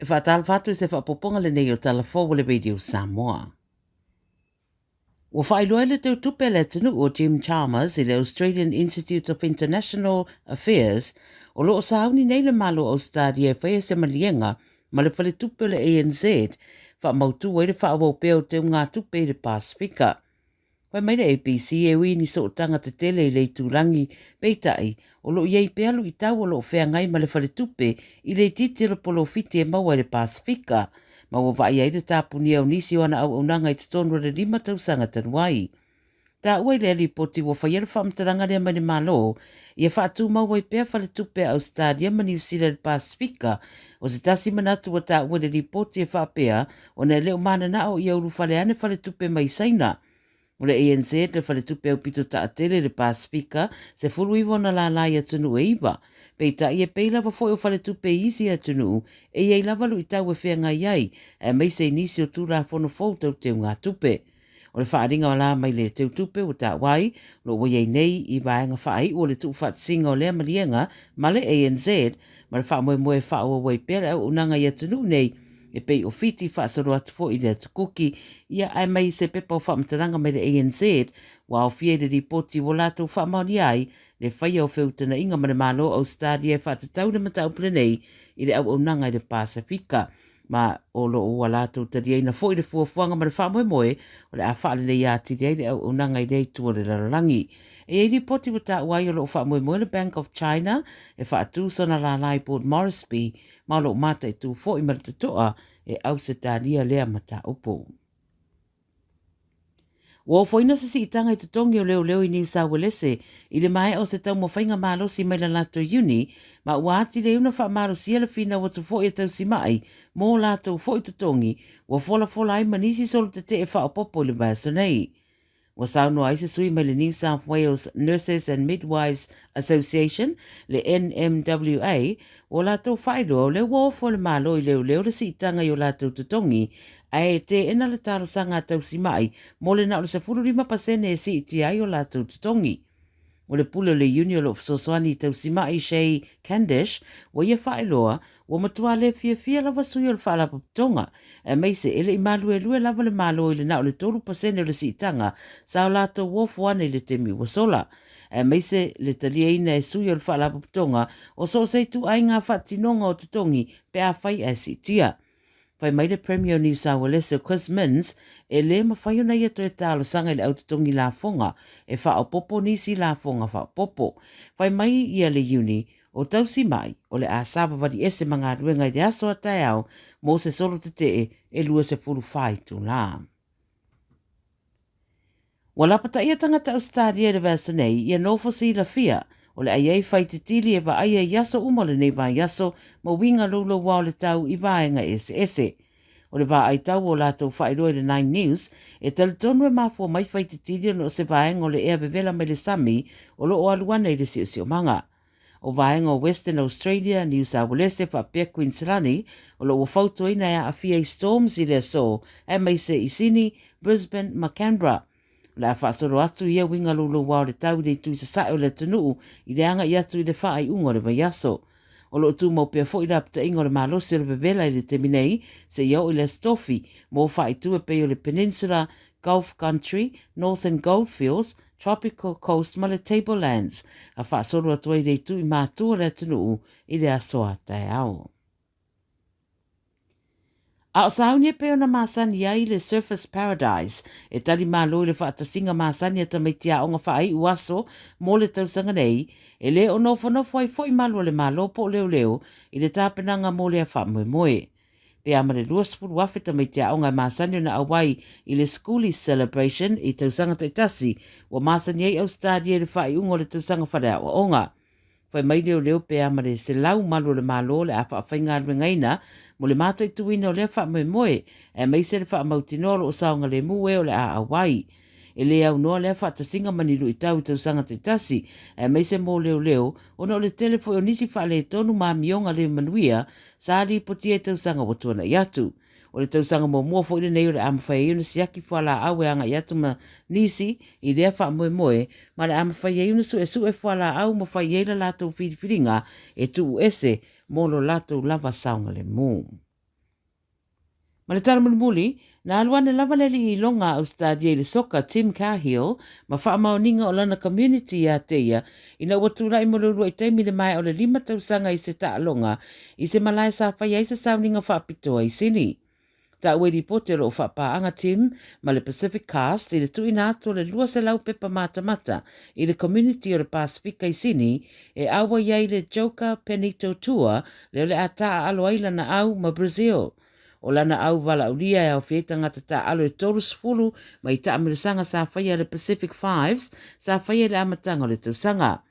E whaatala whatu se whapoponga le nei o Tala Fou le radio Samoa. Wa whailoa le tau tupe le tunu o Jim Chalmers i le Australian Institute of International Affairs o loo sauni nei le malo Ausetalia whaia se malienga ma le whale tupe le ANZ wha mautu wai le wha awau peo te ngā tupe le Pasifika. Wai mai le ABC e ui ni so tanga te tele i le tūrangi peitai o loo iei pealu i tau o loo whea ngai ma le whale tupe i le titira polo fiti e maua le Pasifika. Ma wa vai ai le tāpuni au nisi o ana au unanga i te tonu re 5 tausanga tanuai. Tā ua i le alipoti wa whaiera whamtaranga rea mani malo, i a whaatu maua i pēr whale tupe Ausetalia ma New Zealand Pasifika, o se tasi manatu wa tā ua le alipoti e whapea o na leo mana na o i auru whale ane whale tupe mai saina. O le ANZ le whale tupe au pito ta atele le Pasifika, se furu iwa na la lai atunu e iwa. Peita i e peila wa foi o whale tupe isi atunu, e iei lavalu i tau e whea ngai ai, e mai se nisi o tūra whono fau tau te ngā tupe. O le whaaringa o la mai le teu tupe o tā wai, lo waiei nei i vaenga whaai o le tuu whaatsinga o lea marienga, ma le ANZ, ma le wha moe moe wha o wai pera au unanga i atunu nei, e pei o fiti whaasaro atu fo i le atukuki, ia ai mai se pepa o whaamataranga mai le ANZ, wa o fie le ripoti o lato whaamaoni ai, le whaia o whiutana inga mare malo au stadia e whaatatau na matau plenei i le au unanga i le Pasifika. Ma o lo o lato tari eina fo i le fuafuanga mare whaamoe moe, o le a whaale le iati rei le au unanga i le tua le rarangi. E ripoti wa ta uai o lo whaamoe moe le Bank of China, e whaatu sona la lai Port Moresby, ma lo mata i tu fo i maratutoa e Ausetalia lea mata upo. Wa foina sa si itanga i tutongi o leo leo i New South Wales i le mai o se tau mo whainga malo si mai la lato uni, ma ua ati le una wha maro si ala fina watu fo i tau si mai, mō lato fo i tutongi, wa fola ai manisi solo te te e wha o popo le basa nei. Wa sauno ai se sui mai le New South Wales Nurses and Midwives Association, le NMWA, o lato whaido o le wofo le malo i leo leo le si itanga i o lato tutongi, ai te ena le taro sanga tau si mai, mo le nao le sa 45% e si iti ai o lato tutongi. O le pulo le Union of Sosoani tau si mai Shay Candish, wa ia whailoa, wa matua le fia lava sui o le whaala paputonga, e mei se ele i malu e lue lava le malo i le nao le 3% o le si itanga, sa o lato wofu ane le temi wa sola. E mei se le talia ina e sui o le whaala paputonga, o so se tu ai ngā whatinonga o tutongi pe a whai e si tia. Whai mai le Premier New South Wales Chris Minns, e le mawhai ona ia to e tālo sanga i le autotongi la fonga, e wha o popo nisi la fonga wha o popo. Whai mai ia le uni, o tausi mai, o le a sāpa wadi ese mga ruenga i le aso a tai au, mō se solo te te e lua se furu whai tu la. Walapata ia tangata Australia le vasa nei, ia nofo si la fia, o le aiei whai te tili e wa aia yaso umole nei wa yaso, ma winga lulo wao le tau i vaenga ese. O le wa ai tau o lato whairoi le 9 News, e talitonu e mafua mai whai te tili no se vaenga o le ea bevela mai le sami, o lo o aluana i le sio manga. O vaenga o Western Australia, New South Wales e whapea Queensland, o lo o whautu ina ea a fia storms i le so, e mai se i Sydney, Brisbane, ma Canberra. La whaasoro atu ia winga lulu wao le tau le tui sa sae o le tunuu i le anga i atu i le wha ai ungo le vaiaso. O lo tu mau pia fo i rapta ingo le malosi o le bevela i le teminei se iau i le stofi mo wha i tu e peo le Peninsula, Gulf Country, Northern Goldfields, Tropical Coast ma le Tablelands. A whaasoro atu i le tui mātua le tunuu i le asoa tai au. A o saunia peo na masani ai le Surface Paradise, e tali malo le whaatasinga masani ata mai tia onga whaai uaso mo le tausanga nei, e le o nofo ai foi malo le malo po leo i le tāpenanga mo le a whamoe moe. Pe amare luaspuru wafeta mai tia onga masani na awai i le Schoolies Celebration i tausanga taitasi, wa masani ai au stadia le whaai ungo le tausanga wharea o onga. Whai mai leo pe amare se lau malo le malo le a whaafai ngā ngaina, mo le mātai tuina o le wha moe, e mai se le wha mautinoro o saonga le muwe o le a awai. E le au noa le wha tasinga maniru i tau sanga te tasi, e mai se mō leo, o no le telefo o nisi wha le tonu mā mionga le manuia, sa li poti e sanga o tuana i atu. O le tausanga mo mua fo i nei o le amawhai iuna siaki whala au e anga i atu ma nisi i lea wha moe, ma le amawhai iuna su e whala au ma whai eila lato whiriwhiringa e tu ese mo lo lato lava saunga le mō. Ma le tala muli, na aluana lava le li longa Ausetalia le soka Tim Cahill, ma wha maoninga o lana community a teia, ina watura i moruru i teimi le mai o le 5 tausanga i se taalonga, i se malai sa whai eisa sauninga wha apitoa i sini. Ta ue ripote lo whapaanga Tim, ma le Pacific Cast, i le tuina ato le lua se lau pepa mata i le community o le Pasifika i sini, e awa iai le Joka Penito Tour, le ole ata alo aila na au ma Brazil. O lana au wala ulia e au whieta ngata ta alo e toru sfulu, ma i ta amirisanga sa whaia le Pacific Fives, sa whaia le amatanga o le tausanga.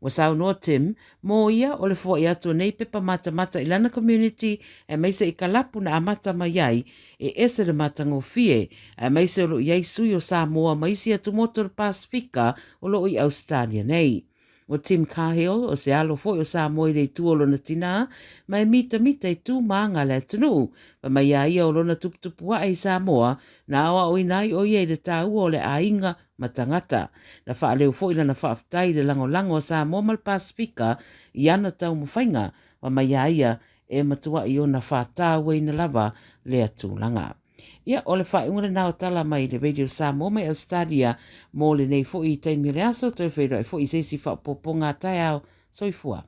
Wa sau noa Tim, mō ia o le fua i atu nei pepa mata i lana community e meise i kalapu na amata mai ai e ese le matango fie e meise o lo iai sui o Samoa maisi atu moto le Pasifika o lo i Ausetalia nei. O Tim Cahill o se alo fo o Samoa i le tuolo na tina, mai mita i tu maanga le tunu, pa mai ia o lona tuputupua ai Samoa na awa o inai o iei le tau o le ainga matangata. Na wha leo fo ila na whaafitai le lango o Samoa mal Pasifika i ana tau mawhainga, pa mai ia e matua i o na whaatau e na lava le atulanga. Ia, o le whae nao tala mai le Radio Samoa mai Ausetalia mō le nei fo i teimi le aso, toi whaera e fo i seisi whaapoponga tai au soifua.